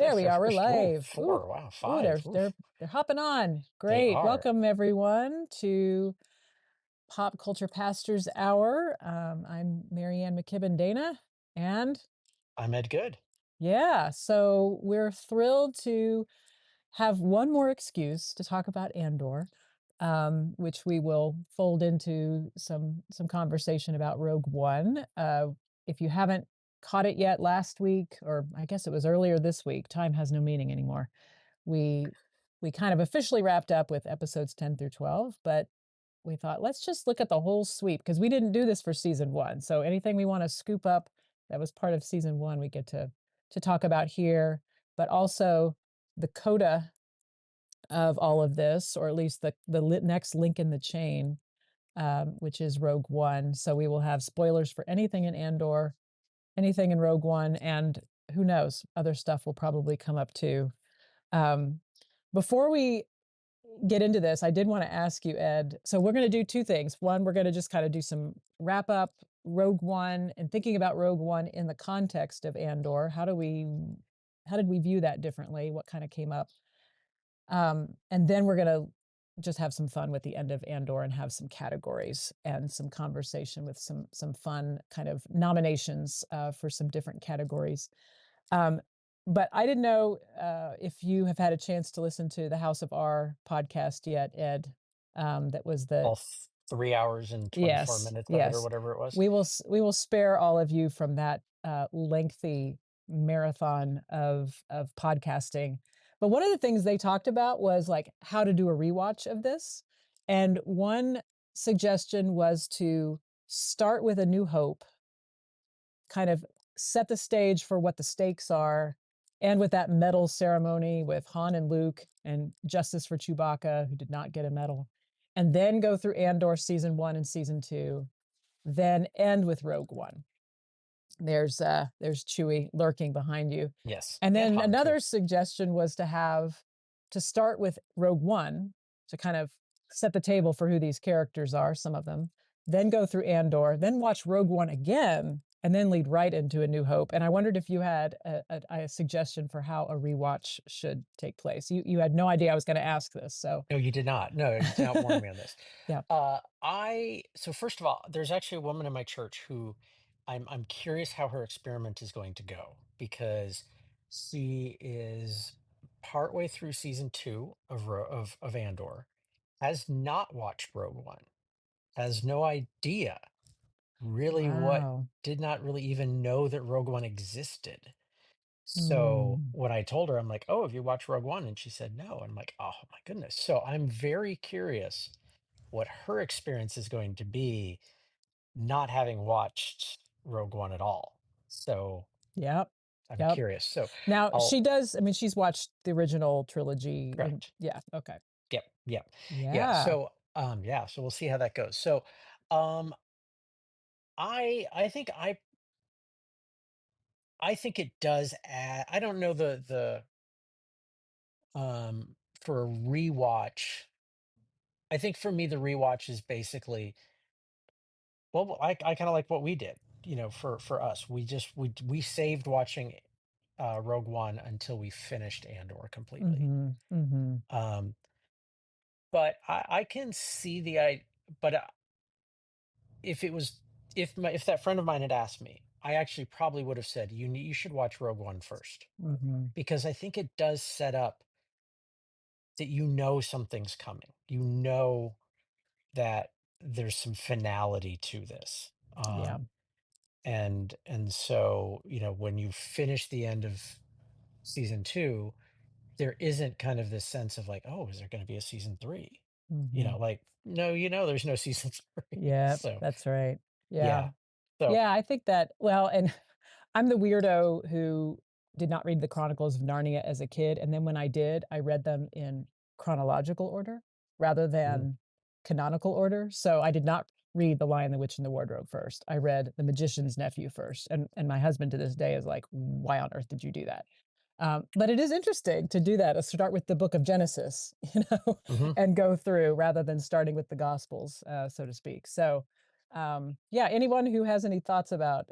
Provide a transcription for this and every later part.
There we are. We're Ooh, live. Ooh, 4. Wow, ooh, 5. Oof. they're hopping on. They Great. are. Welcome everyone to Pop Culture Pastors Hour. I'm MaryAnn McKibben Dana, and I'm Ed Good. yeah, so we're thrilled to have one more excuse to talk about Andor, which we will fold into some conversation about Rogue One. If you haven't caught it yet, last week, or I guess it was earlier this week, time has no meaning anymore. We we kind of officially wrapped up with episodes 10 through 12, but we thought let's just look at the whole sweep because we didn't do this for season 1. So anything we want to scoop up that was part of season 1, we get to talk about here, but also the coda of all of this, or at least the next link in the chain, which is Rogue One. So we will have spoilers for anything in Andor, anything in Rogue One, and who knows, other stuff will probably come up too. Um, Before we get into this, I did want to ask you, Ed. So we're going to do two things. One, we're going to just kind of do some wrap up Rogue One and thinking about Rogue One in the context of Andor. How did we view that differently? What kind of came up? And then we're going to just have some fun with the end of Andor and have some categories and some conversation with some fun kind of nominations for some different categories. Um, but I didn't know if you have had a chance to listen to the House of R podcast yet, Ed. That was the All 3 hours and 24 yes, minutes of it or yes. whatever it was. We will spare all of you from that lengthy marathon of podcasting. But one of the things they talked about was like how to do a rewatch of this, and one suggestion was to start with A New Hope, kind of set the stage for what the stakes are, and with that medal ceremony with Han and Luke and justice for Chewbacca, who did not get a medal, and then go through Andor season 1 and season 2, then end with Rogue One. There's Chewie lurking behind you. Yes. And And then Han, too. another suggestion was to start with Rogue One to kind of set the table for who these characters are, some of them, then go through Andor, then watch Rogue One again, and then lead right into A New Hope. And I wondered if you had a suggestion for how a rewatch should take place. You had no idea I was going to ask this, so No, you did not. No, you did not warn me on this. yeah. So first of all, there's actually a woman in my church who I'm curious how her experiment is going to go because she is partway through season 2 of Andor, has not watched Rogue One, has no idea really Wow. did not really even know that Rogue One existed. So Hmm. when I told her, I'm like, "Oh, have you watched Rogue One?" And she said, "No." And I'm like, "Oh my goodness." So I'm very curious what her experience is going to be not having watched Rogue One at all. So Yep. I'm Yep. curious. So Now I'll she does. I mean, she's watched the original trilogy, and correct. yeah. Okay. Yep, yep. Yeah. Yeah. So we'll see how that goes. So um I think it does add, I don't know for a rewatch. I think for me the rewatch is basically, well, I kind of like what we did, for us. We saved watching Rogue One until we finished Andor completely. Mm-hmm. Mm-hmm. Um but I can see but if it was if that friend of mine had asked me, I actually probably would have said you should watch Rogue One first, Mm-hmm. because I think it does set up that something's coming. That there's some finality to this. Yeah. And so, when you finish the end of season 2, there isn't kind of this sense of like, oh, is there going to be a season 3? Mm-hmm. Like, no, there's no season 3. Yeah. So, That's right. yeah. Yeah. So, Yeah. I think that. Well, and I'm the weirdo who did not read the Chronicles of Narnia as a kid, and then when I did, I read them in chronological order rather mm, than canonical order. So I did not read The Lion, the Witch, and the Wardrobe first. I read The Magician's Nephew first, and my husband to this day is like, "Why on earth did you do that?" But it is interesting to do that. Start with the Book of Genesis, mhm. and go through rather than starting with the Gospels, so to speak. So Yeah, anyone who has any thoughts about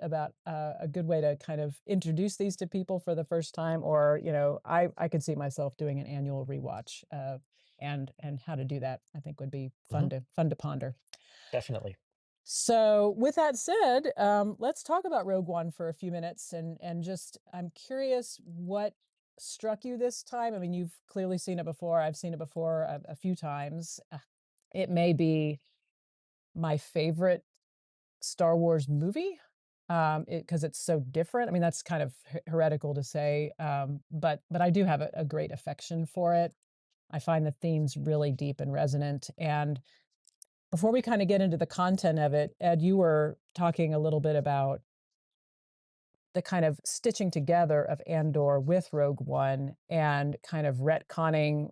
a good way to kind of introduce these to people for the first time, or I could see myself doing an annual rewatch, and how to do that, I think would be Hmm. fun to ponder. Definitely. So, with that said, let's talk about Rogue One for a few minutes, and just I'm curious what struck you this time. I mean, you've clearly seen it before. I've seen it before a few times. It may be my favorite Star Wars movie, because it's so different. I mean, that's kind of heretical to say, but I do have a great affection for it. I find the themes really deep and resonant. And before we kind of get into the content of it, Ed, you were talking a little bit about the kind of stitching together of Andor with Rogue One and kind of retconning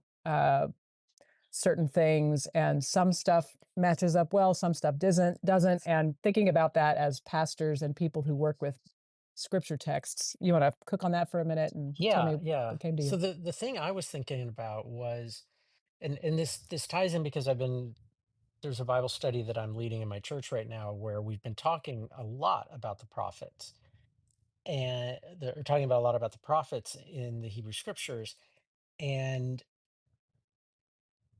certain things, and some stuff matches up well, some stuff doesn't. And thinking about that as pastors and people who work with scripture texts, you want to cook on that for a minute and tell me Yeah, yeah. what came to So you? the thing I was thinking about was, and this ties in because there's a Bible study that I'm leading in my church right now where we've been talking a lot about the prophets, and they're talking about a lot about the prophets in the Hebrew scriptures, and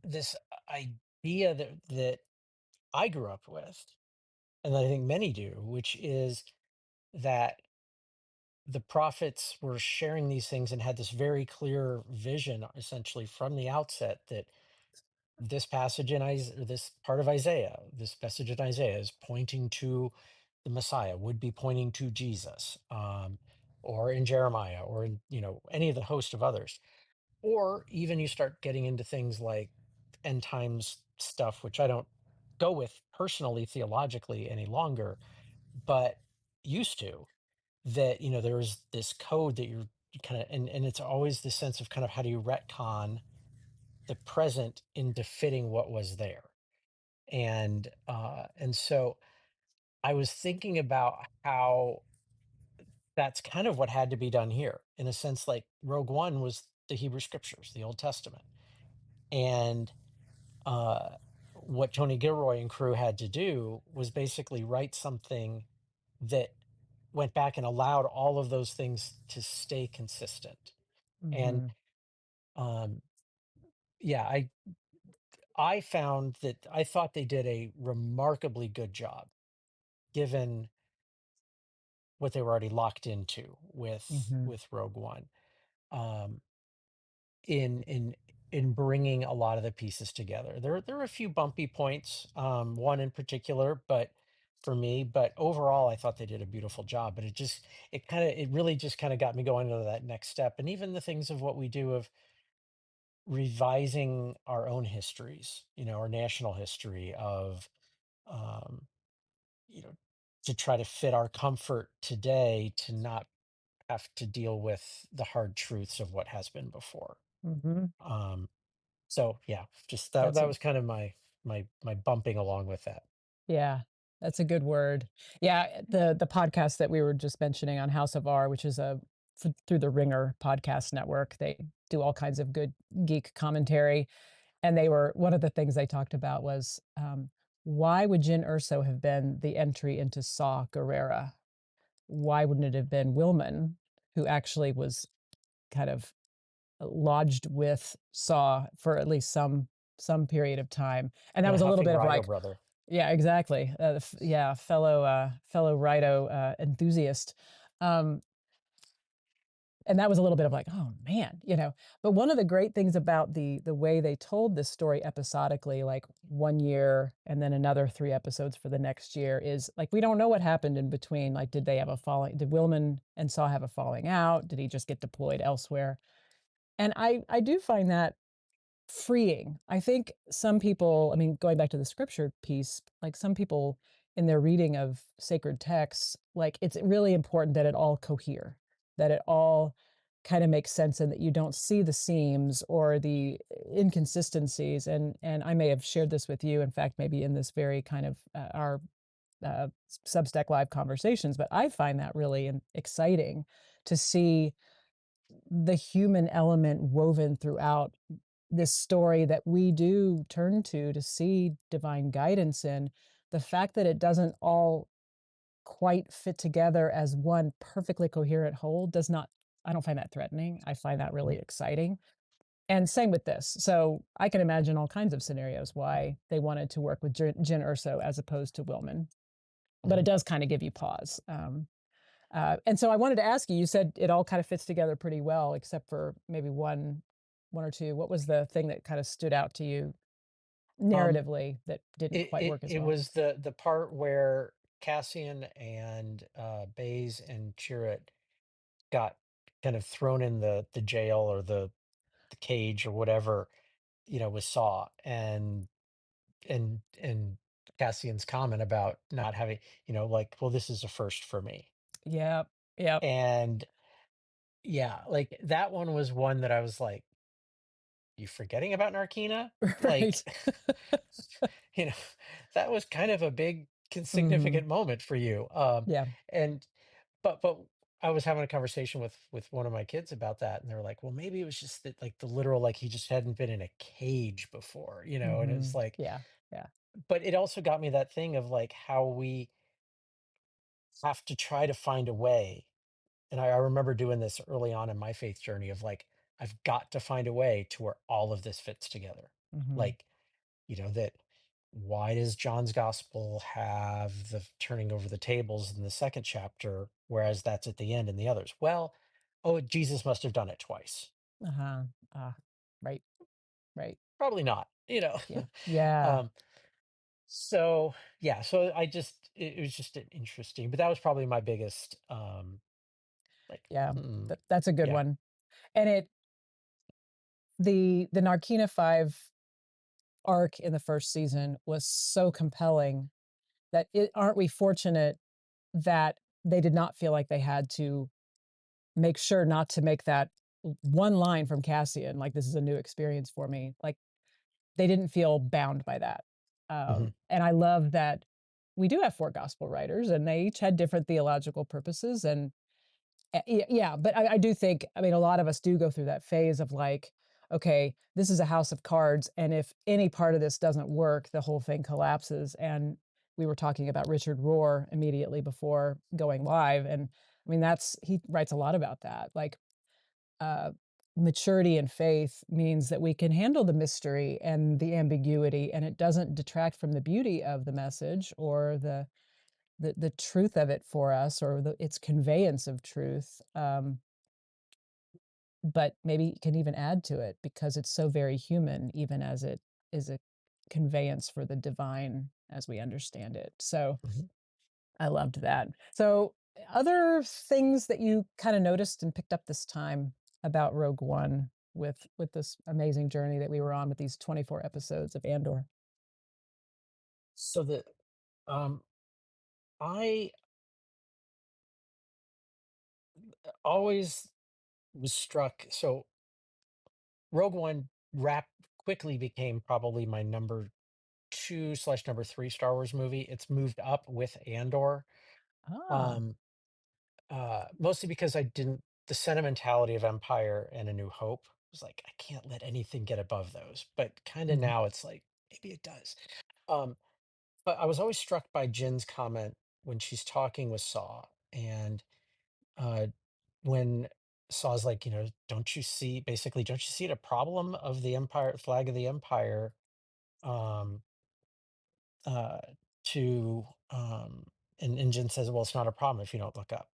this idea that I grew up with, and that I think many do, which is that the prophets were sharing these things and had this very clear vision essentially from the outset that this passage in Isaiah, this part of Isaiah, this passage in Isaiah is pointing to the Messiah, would be pointing to Jesus, or in Jeremiah, or in any of the host of others, or even you start getting into things like end times stuff, which I don't go with personally theologically any longer, but used to. That there's this code that you kind of, and it's always this sense of kind of how do you retcon the present into fitting what was there. And so I was thinking about how that's kind of what had to be done here, in a sense. Like Rogue One was the Hebrew scriptures, the Old Testament, and uh what Tony Gilroy and crew had to do was basically write something that went back and allowed all of those things to stay consistent. And Hmm. um yeah, I found that I thought they did a remarkably good job, given what they were already locked into with Hmm. Rogue One, um, in bringing a lot of the pieces together. There are a few bumpy points, one in particular, but for me, but overall, I thought they did a beautiful job. But it really just kind of got me going into that next step, and even the things of what we do of revising our own histories, our national history of. Um, you know, to try to fit our comfort today to not have to deal with the hard truths of what has been before. Hmm. Um, so yeah, just That's that a was kind of my bumping along with that. Yeah, that's a good word. Yeah, the podcast that we were just mentioning on House of R, which is through the Ringer podcast network, they do all kinds of good geek commentary. And they were one of the things they talked about was, why would Jyn Erso have been the entry into Saw Gerrera? Why wouldn't it have been Wilman, who actually was kind of lodged with Saw for at least some period of time? And that And a was a little Huffing bit of Rido like, brother. yeah, exactly. Yeah, fellow Rido enthusiast. Um, and that was a little bit of like, oh man. But one of the great things about the way they told this story episodically, like one year and then another 3 episodes for the next year, is like we don't know what happened in between. Like, did Wilman and Saw have a falling out? Did he just get deployed elsewhere? And I do find that freeing. I think some people, I mean, going back to the scripture piece, like some people in their reading of sacred texts, like it's really important that it all cohere, that it all kind of makes sense, and that you don't see the seams or the inconsistencies. And I may have shared this with you, in fact, maybe in this very kind of our Substack live conversations, but I find that really exciting to see the human element woven throughout this story that we do turn to see divine guidance in. the fact that it doesn't all quite fit together as one perfectly coherent whole does not I don't find that threatening. I find that really Mhm, exciting. And same with this. So I can imagine all kinds of scenarios why they wanted to work with Jyn Erso as opposed to Willman, but it mhm. does kind of give you pause. And so I wanted to ask you, you said it all kind of fits together pretty well, except for maybe one or two. What was the thing that kind of stood out to you Um, narratively that didn't it quite it work as it well? was the part where Cassian and, Baze and Chirrut got kind of thrown in the jail or the cage or whatever, with Saw, and Cassian's comment about not having, like, "Well, this is a first for me." Yep. Yep. And, yeah, like, that one was one that I was like, "You forgetting about Narkina?" Right. Like, you know, that was kind of a big, Mhm. significant moment for you, Yeah. and but I was having a conversation with one of my kids about that, and they were like, "Well, maybe it was just that, like, the literal, like, he just hadn't been in a cage before," and it's Mhm. like, Yeah. Yeah. but it also got me that thing of, like, how we have to try to find a way, and I remember doing this early on in my faith journey of, like, I've got to find a way to where all of this fits together. Mhm. Like, that why does John's gospel have the turning over the tables in the second chapter, whereas that's at the end in the others? Well, oh, Jesus must have done it twice. Uh-huh. Ah, right. Right. Probably not, Yeah. Yeah. um, so yeah, so it was just an interesting, but that was probably my biggest like, Yeah. That's a good yeah. one. And the Narkina 5 arc in the first season was so compelling that aren't we fortunate that they did not feel like they had to make sure not to make that one line from Cassian, like, "This is a new experience for me." Like, they didn't feel bound by that. Mhm, And I love that we do have 4 gospel writers, and they each had different theological purposes, and yeah, but I do think I mean, a lot of us do go through that phase of, like, "Okay, this is a house of cards, and if any part of this doesn't work, the whole thing collapses," and we were talking about Richard Rohr immediately before going live, and, I mean, that's he writes a lot about that, like, uh, maturity and faith means that we can handle the mystery and the ambiguity, and it doesn't detract from the beauty of the message or the truth of it for us or its conveyance of truth. But maybe it can even add to it because it's so very human, even as it is a conveyance for the divine as we understand it. So mhm. I loved that. So, other things that you kind of noticed and picked up this time about Rogue One with this amazing journey that we were on with these 24 episodes of Andor. So um, I always was struck. So Rogue One rap quickly became probably my number two slash number three Star Wars movie. It's moved up with Andor, Ah. um, mostly because I didn't the sentimentality of Empire and A New Hope was like, I can't let anything get above those. But kind of Mhm. now it's like maybe it does. Um, but I was always struck by Jin's comment when she's talking with Saw, and uh, when Saw's like, don't you see, basically, don't you see it a problem of the Empire flag of the Empire? Um, uh, to and Jin says, well, it's not a problem if you don't look up.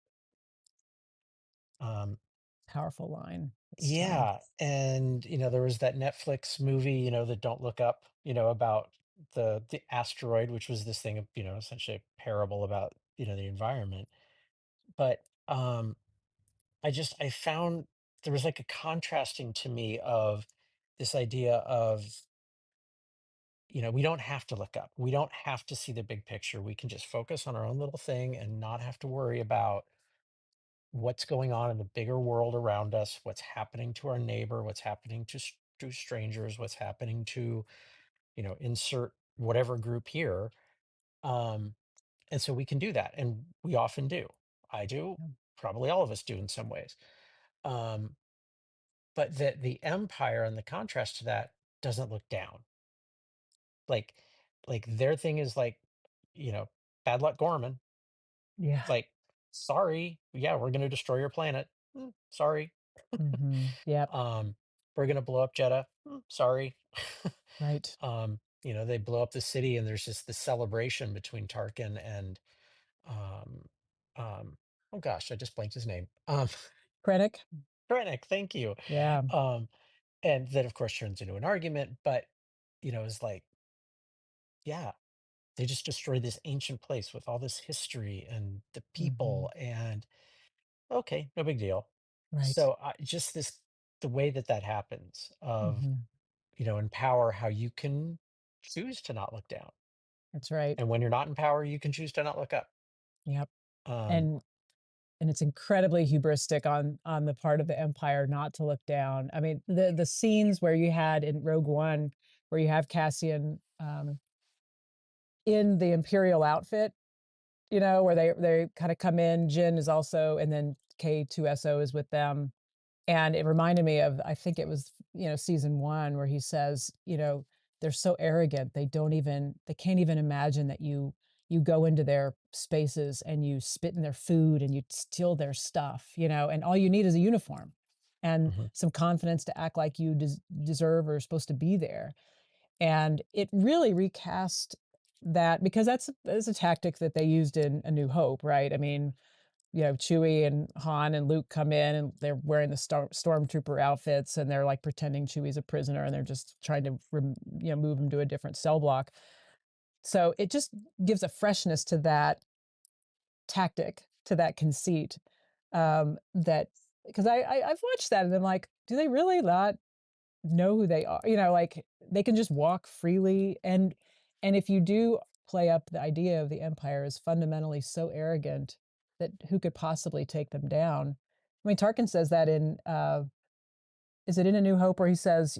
Um, Powerful line. It's stunning. yeah, and there was that Netflix movie, that Don't Look Up, about the asteroid, which was this thing of, essentially a parable about, the environment. But I found there was like a contrasting to me of this idea of, we don't have to look up. We don't have to see the big picture. We can just focus on our own little thing and not have to worry about what's going on in the bigger world around us, what's happening to our neighbor, what's happening to strangers, what's happening to, insert whatever group here. Um, and so we can do that. And we often do. I do. Yeah. Probably all of us do in some ways. Um, but the empire, and the contrast to that, doesn't look down. Like, their thing is like, bad luck Gorman. Yeah. Like, sorry, yeah, we're gonna destroy your planet. Sorry. Yep. Um, we're gonna blow up Jeddah. Sorry. Right. They blow up the city, and there's just this celebration between Tarkin and um, oh gosh, I just blanked his name. Krennic? Krennic, thank you. Yeah. Um, and that of course turns into an argument, but it's like, yeah, they just destroyed this ancient place with all this history and the Mhm. people, and okay, no big deal. Right. So just the way that that happens of Mhm. in power, how you can choose to not look down, That's right. and when you're not in power, you can choose to not look up. Yep. Um, And it's incredibly hubristic on the part of the Empire not to look down. I mean, the scenes where you had in Rogue One, where you have Cassian, in the Imperial outfit, where they kinda come in, Jin is also and then K2SO is with them. And it reminded me of, I think it was, season 1 where he says, "They're so arrogant, they can't even imagine that you go into their spaces and you spit in their food and you steal their stuff, and all you need is a uniform and mhm, some confidence to act like you deserve or are supposed to be there." And it really recast that because that's a tactic that they used in A New Hope, right? I mean, Chewie and Han and Luke come in and they're wearing the stormtrooper outfits and they're like pretending Chewie's a prisoner and they're just trying to move him to a different cell block. So it just gives a freshness to that tactic, to that conceit. That because I've watched that and I'm like, do they really not know who they are? Like they can just walk freely and if you do play up the idea of the Empire is fundamentally so arrogant that who could possibly take them down? I mean, Tarkin says that in is it in A New Hope where he says,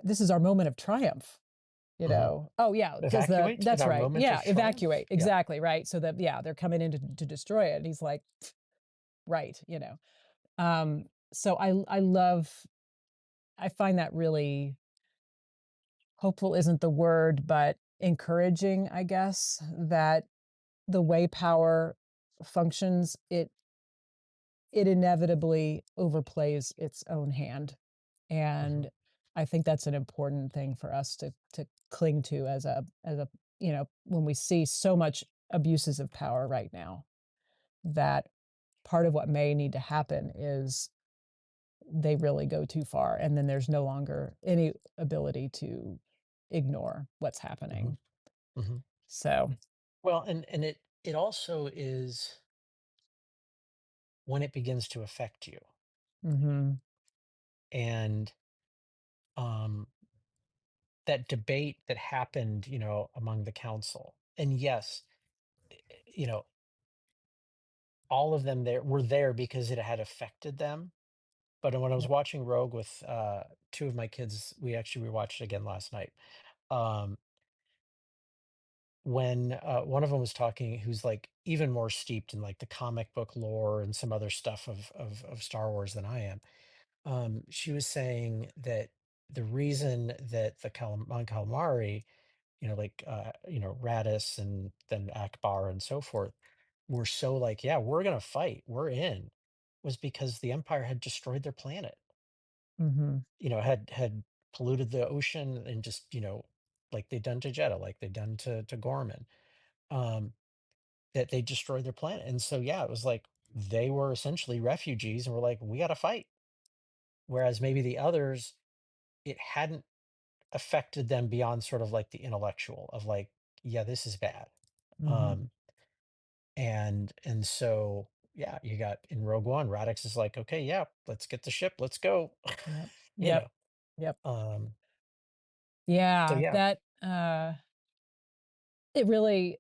this is our moment of triumph. mhm. Oh yeah, because Evacuate in that's our right. moment of Yeah, triumph. evacuate. Yeah. Exactly, right. So that yeah, they're coming in to destroy it. And he's like, right, Um, so I love I find that really hopeful isn't the word, but encouraging, I guess, that the way power functions, it inevitably overplays its own hand. Mhm, And I think that's an important thing for us to cling to as a when we see so much abuses of power right now, that part of what may need to happen is they really go too far and then there's no longer any ability to ignore what's mhm, happening. mhm. So, Well, and it also is when it begins to affect you, mhm, and um, that debate that happened, among the council. And yes, you know, all of them there were there because it had affected them. But when I was yep, watching Rogue with two of my kids, we actually rewatched it again last night. Um, when one of them was talking, who's like even more steeped in like the comic book lore and some other stuff of Star Wars than I am. She was saying that the reason that the Mon Calamari, Radis and then Akbar and so forth, were so like, yeah, we're gonna fight, we're in, was because the Empire had destroyed their planet. mhm, Had polluted the ocean and just, like they'd done to Jeddah, like they'd done to Gorman. Um, that they destroyed their planet. And so yeah, it was like they were essentially refugees and were like, we gotta fight. Whereas maybe the others, it hadn't affected them beyond sort of like the intellectual of like, yeah, this is bad. mhm, Um, and so yeah, you got in Rogue One, Radix is like, okay, yeah, let's get the ship, let's go. yep, you yep, know. yep. Um, so Yeah, yeah. that, it really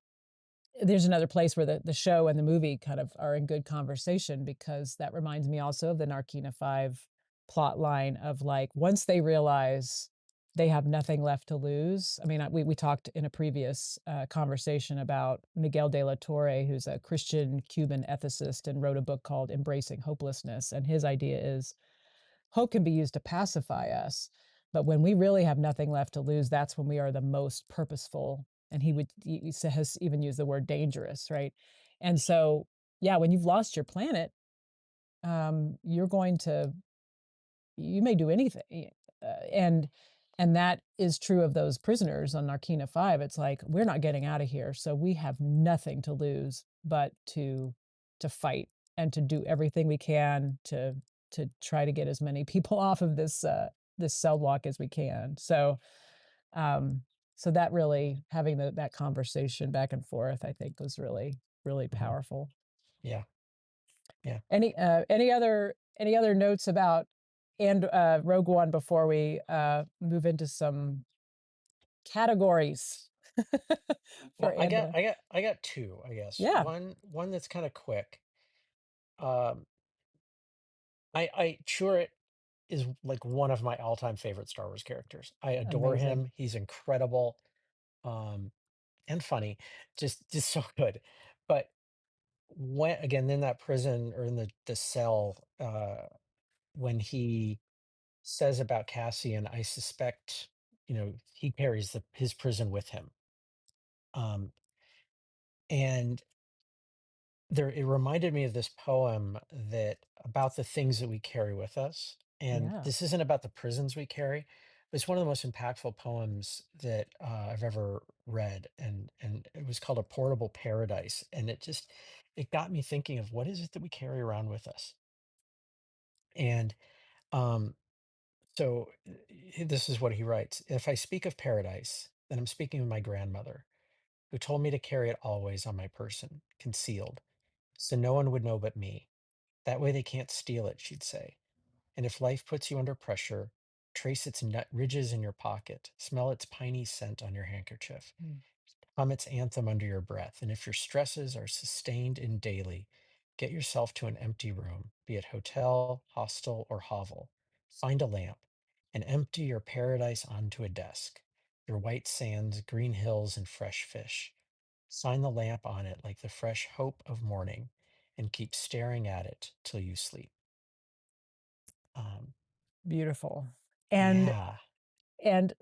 there's another place where the show and the movie kind of are in good conversation because that reminds me also of the Narkina 5 plot line of, like, once they realize they have nothing left to lose. I mean, we talked in a previous, conversation about Miguel de la Torre, who's a Christian Cuban ethicist and wrote a book called Embracing Hopelessness, and his idea is hope can be used to pacify us, but when we really have nothing left to lose, that's when we are the most purposeful and has even used the word dangerous, right? And so, yeah, when you've lost your planet, you're going to you may do anything, and that is true of those prisoners on Narkina 5. It's like, we're not getting out of here, so we have nothing to lose but to fight and to do everything we can to try to get as many people off of this cell block as we can. Um, so that really having that conversation back and forth, I think was really, really Hmm. powerful. Yeah. Yeah. Any other notes about and Rogue One before we move into some categories for Well, I got Andor? I got I got two, I guess. Yeah, One that's kind of quick. Um, I Chirrut is like one of my all-time favorite Star Wars characters. I adore amazing. him. He's incredible, and funny, just so good. But when again in that prison or in the cell, when he says about Cassian, I suspect he carries his prison with him. Um, and there it reminded me of this poem that about the things that we carry with us. And Yeah, this isn't about the prisons we carry, but it's one of the most impactful poems that I've ever read. And it was called A Portable Paradise. And it got me thinking of what is it that we carry around with us. And um, this is what he writes: If I speak of paradise, then I'm speaking of my grandmother, who told me to carry it always on my person, concealed, so no one would know but me. That way they can't steal it, she'd say. And if life puts you under pressure, trace its nut ridges in your pocket, smell its piney scent on your handkerchief, mm, hum its anthem under your breath. And if your stresses are sustained in daily, get yourself to an empty room, be it hotel, hostel, or hovel. Find a lamp and empty your paradise onto a desk, your white sands, green hills, and fresh fish. Sign the lamp on it like the fresh hope of morning and keep staring at it till you sleep. Um, beautiful. And yeah.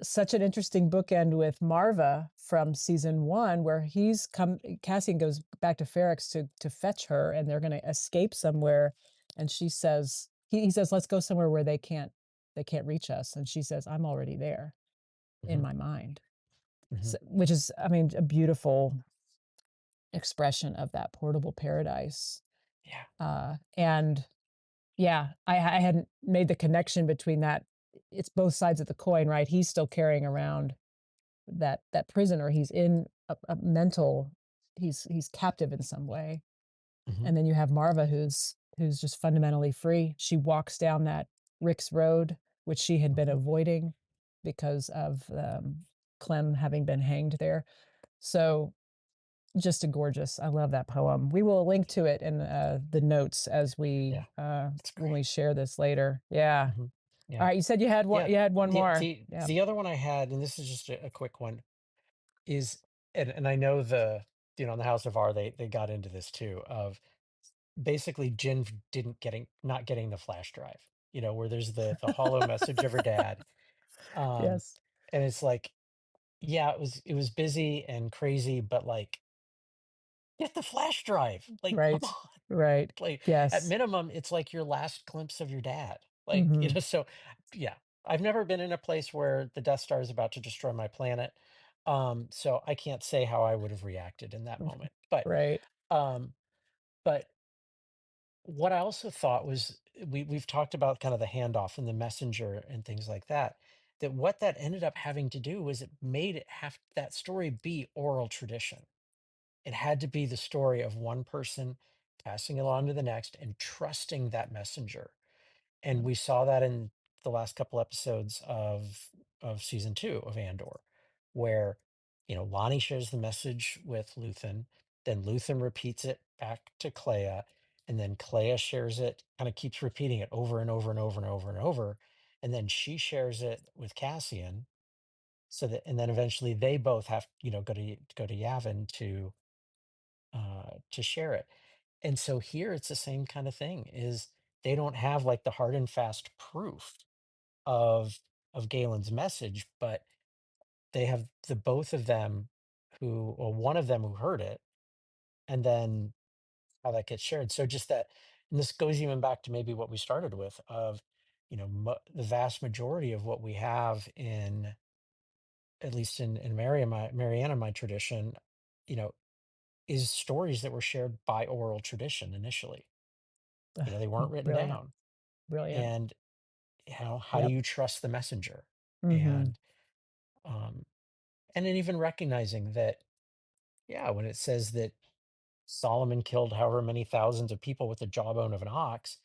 such an interesting bookend with Marva from season 1, where Cassian goes back to Ferrex to fetch her, and they're going to escape somewhere, and she says he says, let's go somewhere where they can't reach us, and she says, I'm already there in Hmm. my mind. Hmm. So, which is, I mean, a beautiful expression of that portable paradise. Yeah. And yeah, I hadn't made the connection between that. It's both sides of the coin, right? He's still carrying around that prisoner. He's in a mental. He's captive in some way. Hmm. And then you have Marva, who's just fundamentally free. She walks down that Rick's Road, which she had been Hmm. avoiding because of Clem having been hanged there. So just a gorgeous. I love that poem. We will link to it in the notes as we Yeah. It's when great. we share this later. Yeah. Hmm. All Yeah. right. You said you had one. Yeah. You had one The, more. the, Yeah. the other one I had, and this is just a quick one, is, and I know in the House of R, they got into this too, of basically Jin didn't getting, not getting the flash drive, where there's the hollow message of her dad. Um, Yes. and it's like, yeah, it was busy and crazy, but like, get the flash drive. Like, come Right. on. Right. Like, at Yes. minimum, it's like your last glimpse of your dad. Like, Hmm. so yeah. I've never been in a place where the Death Star is about to destroy my planet. So I can't say how I would have reacted in that moment. Right. Um, but what I also thought was we've talked about kind of the handoff and the messenger and things like that. That what that ended up having to do was it made it have that story be oral tradition. It had to be the story of one person passing it on to the next and trusting that messenger. And we saw that in the last couple episodes of season 2 of Andor, where Lonnie shares the message with Luthen, then Luthen repeats it back to Clea, and then Clea shares it, kind of keeps repeating it over and over and over and over and over, and then she shares it with Cassian, and then eventually they both have go to Yavin to share it. And so here it's the same kind of thing, is they don't have like the hard and fast proof of Galen's message, but they have the both of them who, or one of them who heard it, and then how that gets shared. So just that, and this goes even back to maybe what we started with of, the vast majority of what we have in, at least in Marianne and my tradition, you know, is stories that were shared by oral tradition initially. They weren't written Brilliant, down. brilliant. And, how do Yep. you trust the messenger? Mhm. And, um, and then even recognizing that, yeah, when it says that Solomon killed however many thousands of people with the jawbone of an ox,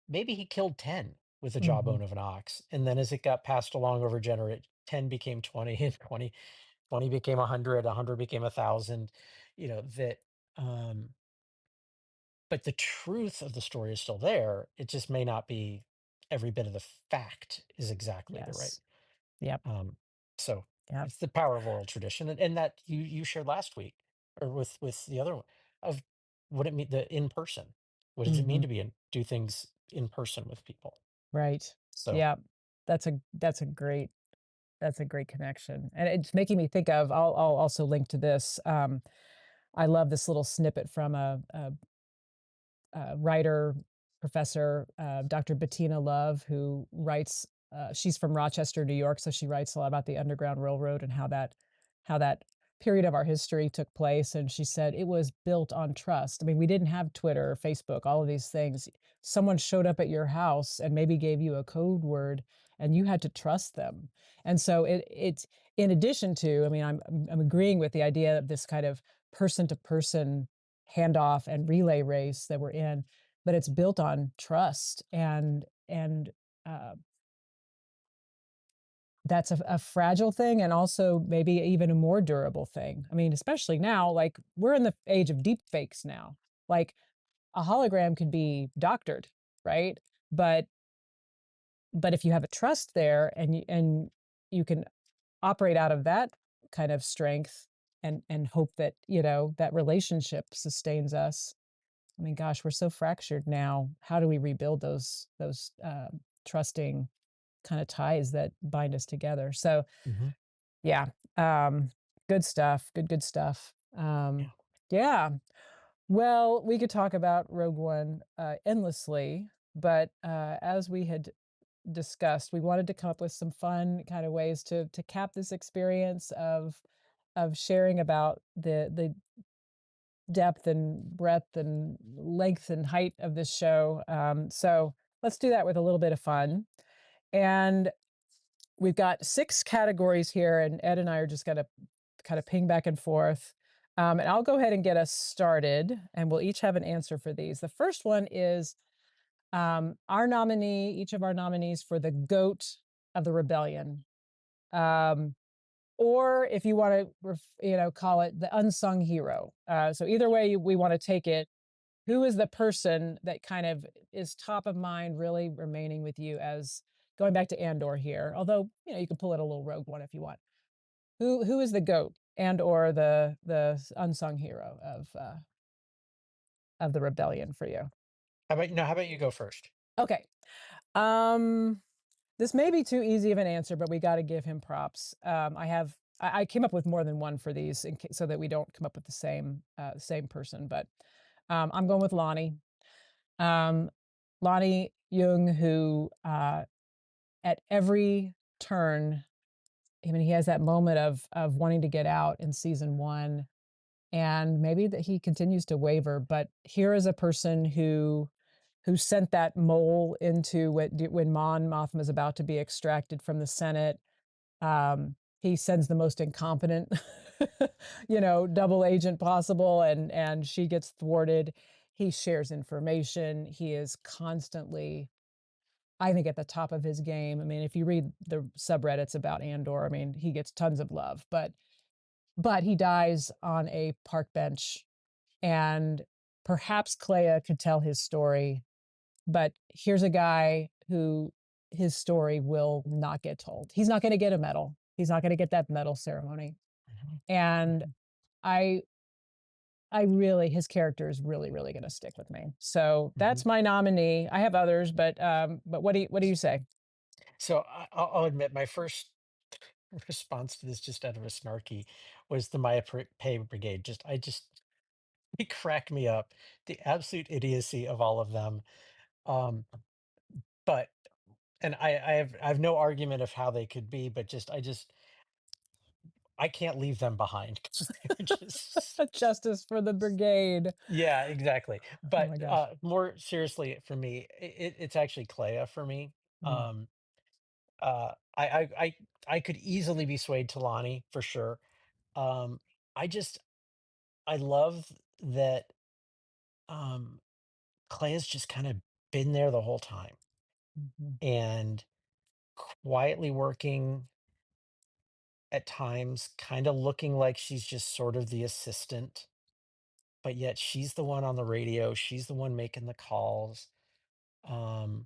maybe he killed 10 with the Mhm. jawbone of an ox. And then as it got passed along over generate, 10 became 20, and 20 became 100, 100 became 1,000, that, um, but the truth of the story is still there. It just may not be every bit of the fact is exactly the right. Yes. Yep, Um, so yep. it's the power of oral tradition, and that you shared last week, or with the other one, of what it mean, the in person. What does it mean Mhm. to do things in person with people? Right. So, Yep. That's a great connection, and it's making me think of I'll also link to this, I love this little snippet from a writer, professor, Dr. Bettina Love, who writes. She's from Rochester, New York, so she writes a lot about the Underground Railroad and how that period of our history took place. And she said it was built on trust. I mean, we didn't have Twitter or Facebook, all of these things. Someone showed up at your house and maybe gave you a code word, and you had to trust them. And so it's in addition to, I mean, I'm agreeing with the idea of this kind of person to person handoff and relay race that we're in, but it's built on trust and uh, that's a fragile thing and also maybe even a more durable thing. I mean, especially now, like we're in the age of deep fakes now. Like a hologram could be doctored, right? But but if you have a trust there and you can operate out of that kind of strength and hope that that relationship sustains us. I mean, gosh, we're so fractured now. How do we rebuild those trusting kind of ties that bind us together? So, mhm, yeah, um, good stuff. Good stuff. yeah. Yeah. Well, we could talk about Rogue One endlessly, but as we had discussed, we wanted to come up with some fun kind of ways to cap this experience of sharing about the depth and breadth and length and height of this show. So let's do that with a little bit of fun. And we've got 6 categories here, and Ed and I are just going to kind of ping back and forth. And I'll go ahead and get us started, and we'll each have an answer for these. The first one is our nominee, each of our nominees for the GOAT of the rebellion. Um, or if you want to, call it the unsung hero. So either way we want to take it, who is the person that kind of is top of mind, really remaining with you as going back to Andor here? Although you can pull it a little Rogue One if you want. Who is the goat and or the unsung hero of the rebellion for you? How about you go first? Okay. Um, this may be too easy of an answer, but we got to give him props. I came up with more than one for these so that we don't come up with the same person. But I'm going with Lonnie. Um, Lonnie Jung, who at every turn, I mean, he has that moment of wanting to get out in season one, and maybe that he continues to waver. But here is a person who sent that mole into when Mon Mothma is about to be extracted from the Senate. He sends the most incompetent, double agent possible, and she gets thwarted. He shares information. He is constantly, I think, at the top of his game. I mean, if you read the subreddits about Andor, I mean, he gets tons of love, but he dies on a park bench, and perhaps Clea could tell his story, but here's a guy who his story will not get told. He's not going to get a medal. He's not going to get that medal ceremony. Mhm, And mhm, I I really his character is really really going to stick with me. So mhm. that's my nominee. I have others, but what do you say? So I'll admit, response to this just out of a snarky was the Pay Brigade. They crack me up. The absolute idiocy of all of them. Um, but I have no argument of how they could be, but I can't leave them behind because they're just Justice for the brigade. yeah, exactly. Oh But my gosh. more seriously, for me, it's actually Clea for me. Mm, Um, I could easily be swayed to Lonnie for sure. Um, I just I love that Clea's just kind of been there the whole time mhm. and quietly working at times, kind of looking like she's just sort of the assistant, but yet she's the one on the radio. She's the one making the calls. Um,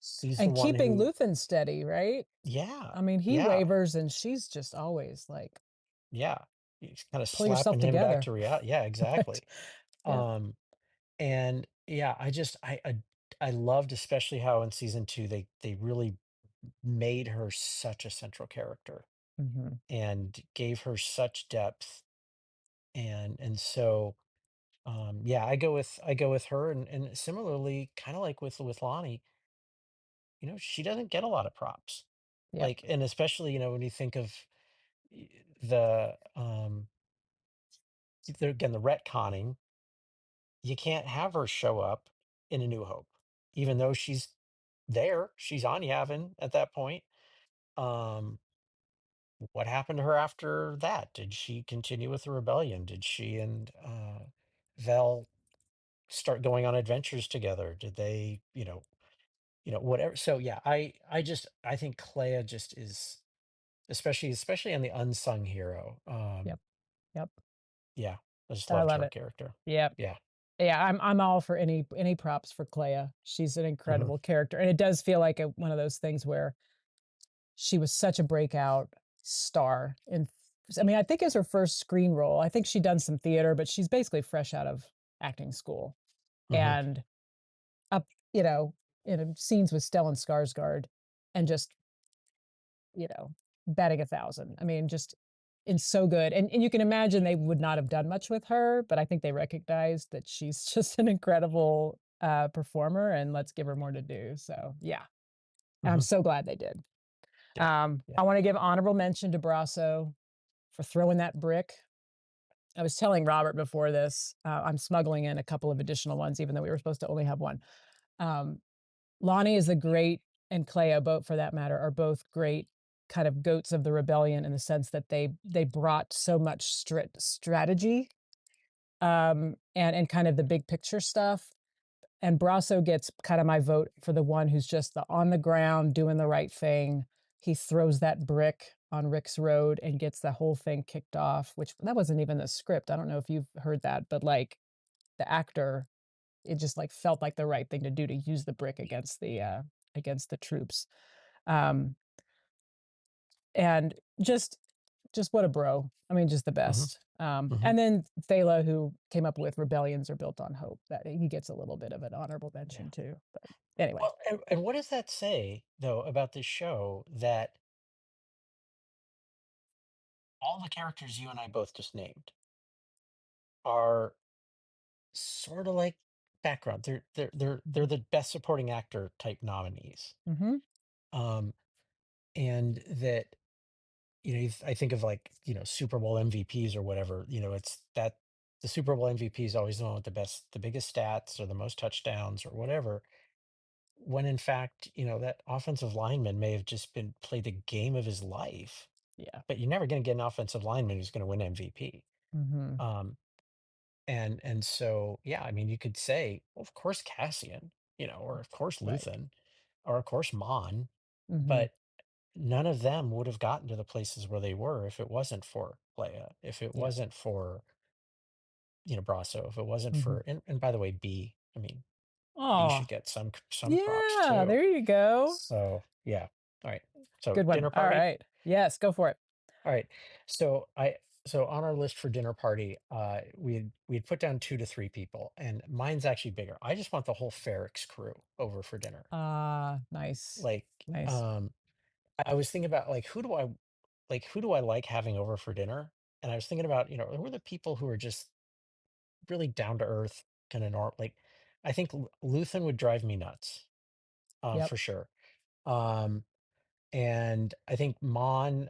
she's the And one keeping who, Luthen steady, right? yeah, I mean, he yeah, wavers and she's just always like, yeah. He's kind of pull yourself slapping him back together. to reality. Yeah, Right. exactly. Yeah. Um, and yeah, I loved especially how in season two they really made her such a central character Mhm. and gave her such depth and so yeah, I go with her and similarly kind of like with Lonnie, she doesn't get a lot of props. Yep. Like and especially, when you think of the again the retconning, you can't have her show up in A New Hope, even though she's there, she's on Yavin at that point. Um, what happened to her after that? Did she continue with the rebellion? Did she and Vel start going on adventures together? Did they, whatever. So yeah, I think Clea just is especially on the unsung hero. Yep. Yep. Yeah, I just I loved love her it. character. Yep. Yeah. Yeah, I'm all for any props for Clea. She's an Hmm. incredible character, and it does feel like one of those things where she was such a breakout star. And I mean, I think it's her first screen role. I think she'd done some theater, but she's basically fresh out of acting school Hmm. and up, in scenes with Stellan Skarsgård, and just betting 1,000. I mean, just and so good. And you can imagine they would not have done much with her, but I think they recognized that she's just an incredible performer, and let's give her more to do. So yeah, I'm Hmm. so glad they did. Yeah. Yeah. I want to give honorable mention to Brasso for throwing that brick. I was telling Robert before this, I'm smuggling in a couple of additional ones, even though we were supposed to only have one. Um, Lonnie is a great, and Clea, both for that matter, are both great kind of goats of the rebellion in the sense that they brought so much strategy, and kind of the big picture stuff. And Brasso gets kind of my vote for the one who's just the on the ground doing the right thing. He throws that brick on Rick's road and gets the whole thing kicked off, which that wasn't even the script. I don't know if you've heard that, but like the actor, it just like felt like the right thing to do to use the brick against the troops. Um, and just what a bro. I mean, just the Hmm. best. Hmm. And then Thala, who came up with rebellions are built on hope, that he gets a little bit of an honorable Yeah. mention too. But anyway. Well, and what does that say though about this show that all the characters you and I both just named are sort of like background. They're the best supporting actor type nominees. Hmm. Um, and that I think of like Super Bowl MVPs or whatever. It's that the Super Bowl MVP is always the one with the biggest stats or the most touchdowns or whatever. When in fact, that offensive lineman may have just been played the game of his life, Yeah. but you're never going to get an offensive lineman who's going to win MVP. Hmm. Um, and so, yeah, I mean, you could say, well, of course Cassian, or of course Right. Luthen, or of course Mon, Hmm. but none of them would have gotten to the places where they were if it wasn't for Leia, if it Yeah. wasn't for, Brasso, if it wasn't Hmm. for, and by the way, B, I mean, B Oh, should get some props yeah. too. There you go. So, yeah. All right. So, Good one. dinner All party. right. Yes, go for it. All right. So so on our list for dinner party, we had put down 2 to 3 people, and mine's actually bigger. I just want the whole Ferrex crew over for dinner. Ah, nice. Like, Nice. um, I was thinking about like who do I? like, who do I like having over for dinner? And I was thinking about, who are the people who are just really down to earth, kind of normal. Like, I think Luthen would drive me nuts, Yep. for sure. Um, and I think Mon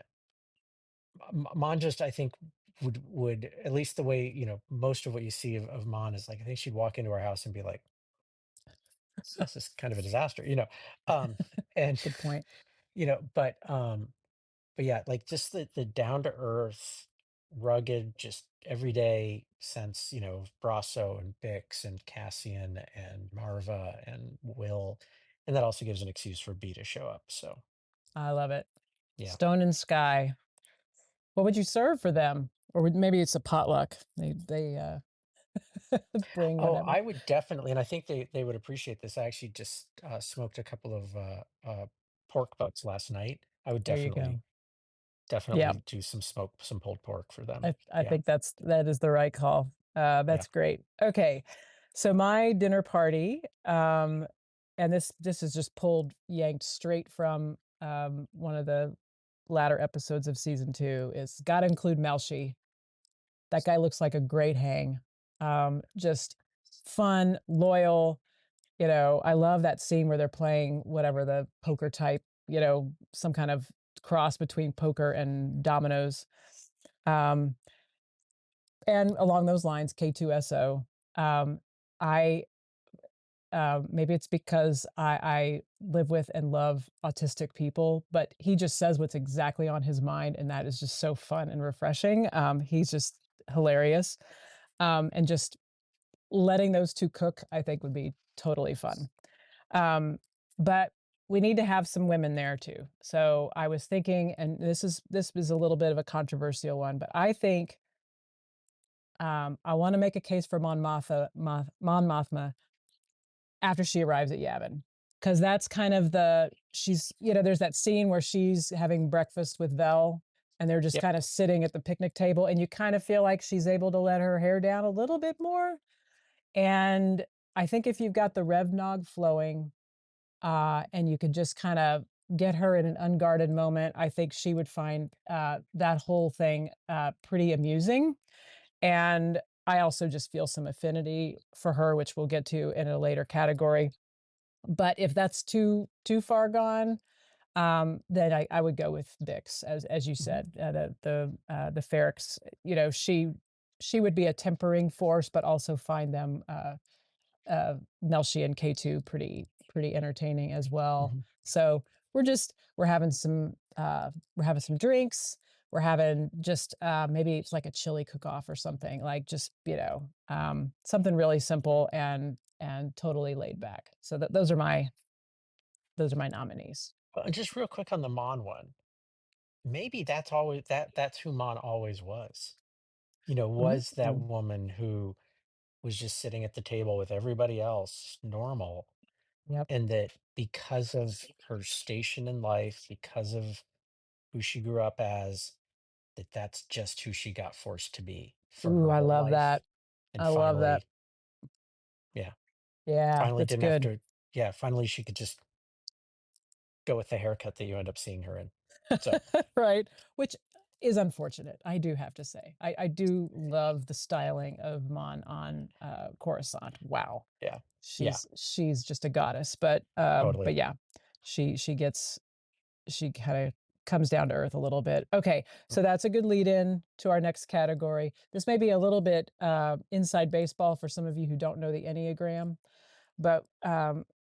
just, I think, would at least the way, most of what you see of Mon is like, I think she'd walk into our house and be like, this is kind of a disaster, um, and Good point. you know, but um, but yeah, like just the down to earth, rugged, just everyday sense, of Brasso and Bix and Cassian and Marva and Will, and that also gives an excuse for B to show up. So I love it. yeah. Stone and Sky. What would you serve for them? Or maybe it's a potluck. They bring Oh, whatever. I would definitely, and I think they would appreciate this. I actually just smoked a couple of pork butts last night. I would There you go. Yeah, definitely do some pulled pork for them. I Yeah, think that is the right call. yeah. That's great. Okay, so my dinner party, and this is just pulled yanked straight from one of the latter episodes of season two. Is got to include Melshi. That guy looks like a great hang. Just fun, loyal. I love that scene where they're playing whatever the poker type. Some kind of cross between poker and dominoes. Um, and along those lines, K2SO. Um, I maybe it's because I live with and love autistic people, but he just says what's exactly on his mind, and that is just so fun and refreshing. He's just hilarious, and just letting those two cook, I think, would be totally fun. Um, but we need to have some women there too. So I was thinking, and this is a little bit of a controversial one, but I think I want to make a case for Mon Mothma after she arrives at Yavin. Because that's kind of there's that scene where she's having breakfast with Vel and they're just Yep. kind of sitting at the picnic table, and you kind of feel like she's able to let her hair down a little bit more. And I think if you've got the Revnog flowing, and you could just kind of get her in an unguarded moment, I think she would find that whole thing pretty amusing. And I also just feel some affinity for her, which we'll get to in a later category. But if that's too far gone, then I would go with Bix, as you Mhm. said, the Ferrex. She would be a tempering force, but also find them Melshi and K2 pretty entertaining as well. Mhm. So we're having some drinks. We're having just maybe it's like a chili cook off or something, like just something really simple and totally laid back. So those are my nominees. Well, and just real quick on the Mon one, maybe that's who Mon always was. Was that Ooh, woman who was just sitting at the table with everybody else, normal, yep. and that because of her station in life, because of who she grew up as, that's just who she got forced to be for Ooh, her I whole love that. life, and I love that. finally, yeah, Yeah, finally that's didn't have good. to, yeah, finally she could just go with the haircut that you end up seeing her in. So Right, which is unfortunate, I do have to say. I do love the styling of Mon on, Coruscant. Wow. yeah, yeah, She's just a goddess, but totally. yeah, she gets she kinda comes down to earth a little bit. Okay, Mm. so that's a good lead in to our next category. This may be a little bit, inside baseball for some of you who don't know the Enneagram, but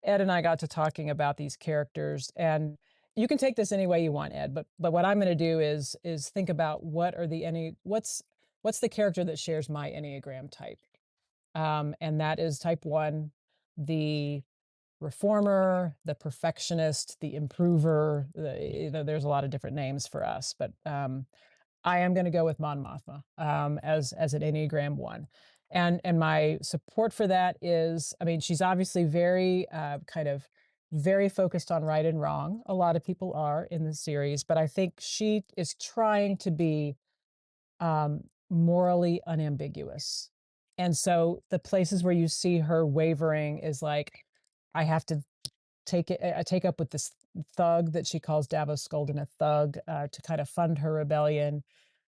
Ed and I got to talking about these characters, and you can take this any way you want, Ed. But what I'm going to do is think about what's the character that shares my Enneagram type, and that is type one, the reformer, the perfectionist, the improver. There's a lot of different names for us, but I am going to go with Mon Mothma as an Enneagram one, and my support for that is, I mean, she's obviously very kind of very focused on right and wrong. A lot of people are in the series, but I think she is trying to be morally unambiguous, and so the places where you see her wavering is like, I have to. take up with this thug that she calls Davos Golden a thug, to kind of fund her rebellion.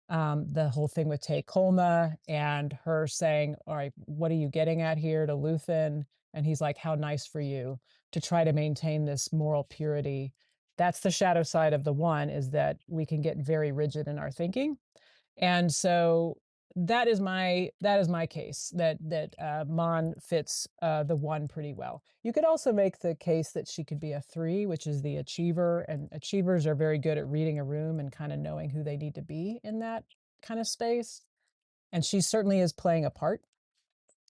The whole thing with Tay Colma and her saying, "All right, what are you getting at here to Luthen?" And he's like, "How nice for you," to try to maintain this moral purity. That's the shadow side of the one, is that we can get very rigid in our thinking. And so that is my case, that Mon fits the one pretty well. You could also make the case that she could be a three, which is the achiever, and achievers are very good at reading a room and kind of knowing who they need to be in that kind of space. And she certainly is playing a part,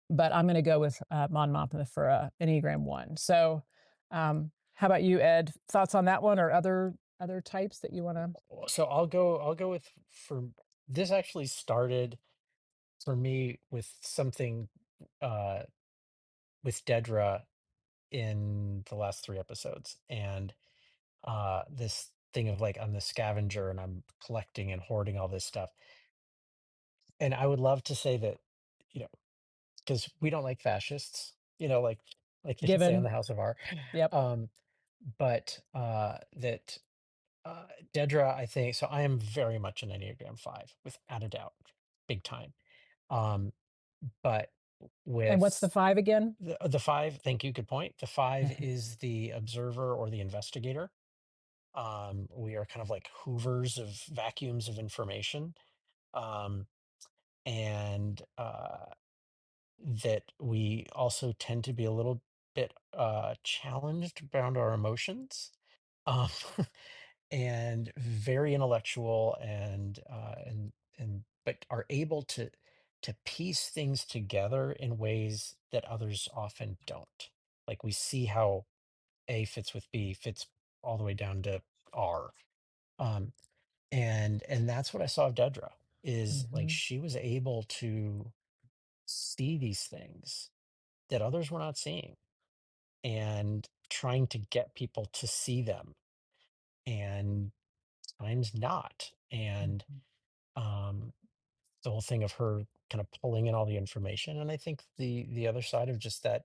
but I'm going to go with Mon Mothma for Enneagram one. So, how about you, Ed? Thoughts on that one, or other types that you want to? So I'll go with for this actually started for me with something uh with Dedra in the last three episodes. And this thing of like I'm the scavenger and I'm collecting and hoarding all this stuff. And I would love to say that, you know, because we don't like fascists, like they say on Given. the House of R. Yep. Um, but that Dedra, I think so. I am very much an Enneagram 5, without a doubt, big time. Um, but And what's the with five again? the 5, thank you, good point. The 5 is the observer or the investigator. We are kind of like hoovers of vacuums of information. Um, and that we also tend to be a little bit challenged around our emotions. Um, and very intellectual and but are able to piece things together in ways that others often don't. Like we see how A fits with B, fits all the way down to R. Um, and that's what I saw of Dedra, is like Mhm, she was able to see these things that others were not seeing, and trying to get people to see them, and times not. And mhm. um, the whole thing of her kind of pulling in all the information. And I think the other side of just that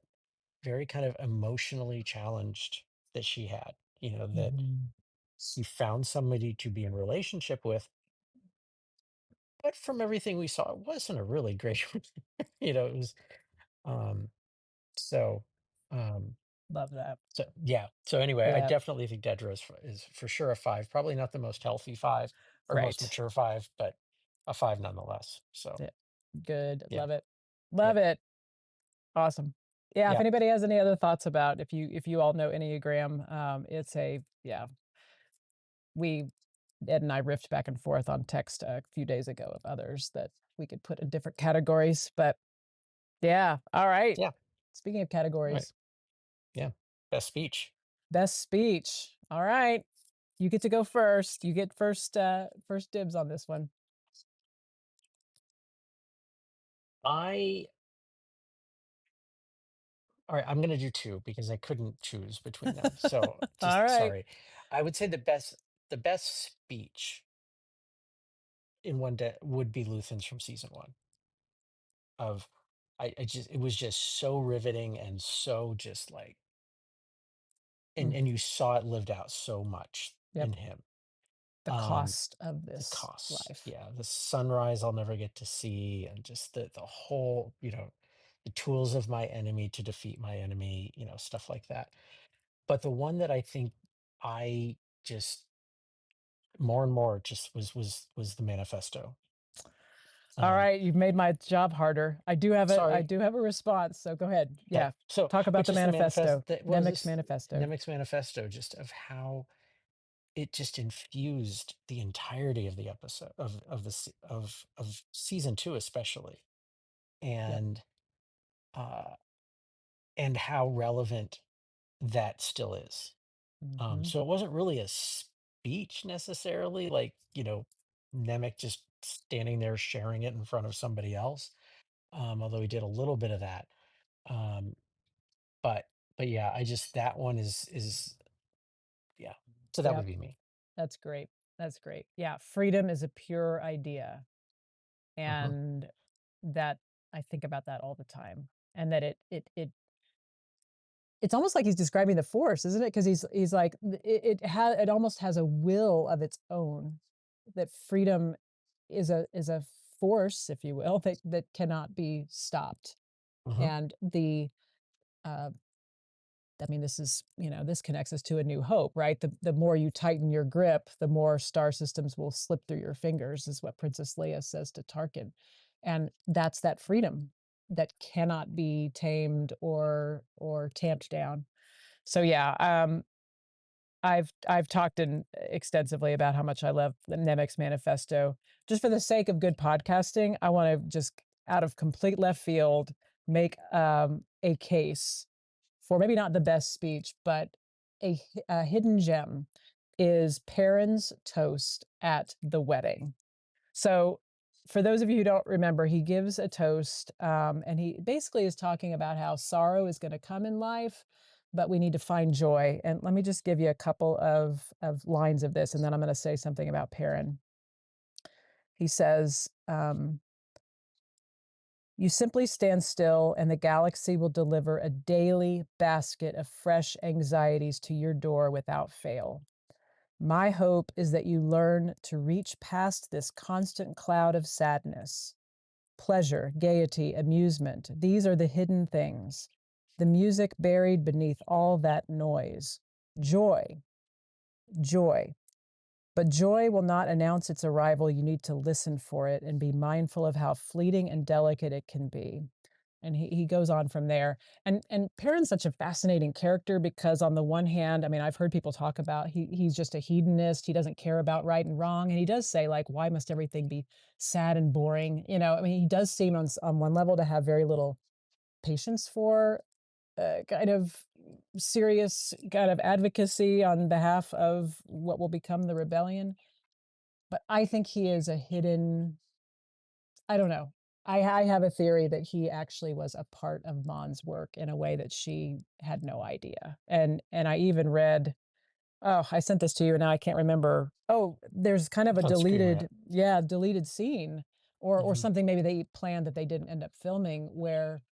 very kind of emotionally challenged that she had, that Mhm. she found somebody to be in relationship with, but from everything we saw, it wasn't a really great, it was, um, so, um, Love that. so yeah. So anyway, I Yeah, definitely think Dedra is for sure a 5. Probably not the most healthy 5 or most right. mature 5, but a 5 nonetheless. So Yeah, good, yeah, love it. yeah, Love it. Awesome. Yeah, if yeah, anybody has any other thoughts about, if you all know Enneagram, yeah, we Ed and I riffed back and forth on text a few days ago of others that we could put in different categories, but yeah, all right. yeah. Speaking of All right. categories, Yeah. Best speech. best speech. All right. You get to go first. You get first dibs on this one. I All right, I'm gonna do 2 because I couldn't choose between them. So All just right. sorry. I would say the best speech in one day would be Luthen's from season 1 of I just it was just so riveting and so just like Mm, and you saw it lived out so much yep. in him. The Um cost of the this cost. life. Yeah, the sunrise I'll never get to see, and just the whole, the tools of my enemy to defeat my enemy, stuff like that. But the one that I think I just more and more just was the manifesto. All Um, right, you've made my job harder. I sorry. do have a response, so go ahead. Okay. Yeah, So, talk but about the just the manifest manifesto, that was Nemec's this manifesto. Nemec's manifesto, just of how it just infused the entirety of the episode of season 2, especially, Yep. and uh and how relevant that still is. Mhm. So it wasn't really a speech necessarily, like, Nemec just standing there sharing it in front of somebody else. Although he did a little bit of that. Um, but but yeah, I just that one is yeah. So that would Yep, be me. that's great. That's great. Yeah, freedom is a pure idea, Hmm. and that I think about that all the time, and that it it's almost like he's describing the force, isn't it? Because he's like it almost has a will of its own. That freedom is a force, if you will, that cannot be stopped. Hmm. And uh, I mean, this is, this connects us to A New Hope, right? The more you tighten your grip, the more star systems will slip through your fingers, is what Princess Leia says to Tarkin. And that's that freedom that cannot be tamed or tamped down. So yeah, I've talked extensively about how much I love the Nemec's manifesto. Just for the sake of good podcasting, I want to just out of complete left field make a case for maybe not the best speech, but a hidden gem is Perrin's toast at the wedding. So, for those of you who don't remember, he gives a toast, and he basically is talking about how sorrow is going to come in life, but we need to find joy. And let me just give you a couple of lines of this, and then I'm going to say something about Perrin. He says, "You simply stand still, and the galaxy will deliver a daily basket of fresh anxieties to your door without fail. My hope is that you learn to reach past this constant cloud of sadness. Pleasure, gaiety, amusement, these are the hidden things, the music buried beneath all that noise. Joy, joy. But joy will not announce its arrival. You need to listen for it and be mindful of how fleeting and delicate it can be." And he goes on from there. And Perrin's such a fascinating character because on the one hand, I mean, I've heard people talk about he's just a hedonist. He doesn't care about right and wrong. And he does say, like, why must everything be sad and boring? I mean, he does seem on one level to have very little patience for kind of serious kind of advocacy on behalf of what will become the rebellion. But I think he is a hidden, I don't know. I have a theory that he actually was a part of Mon's work in a way that she had no idea. And I even read, oh, I sent this to you and now I can't remember. Oh, there's kind of a It's on screen, right? deleted scene or Hmm. something maybe they planned that they didn't end up filming where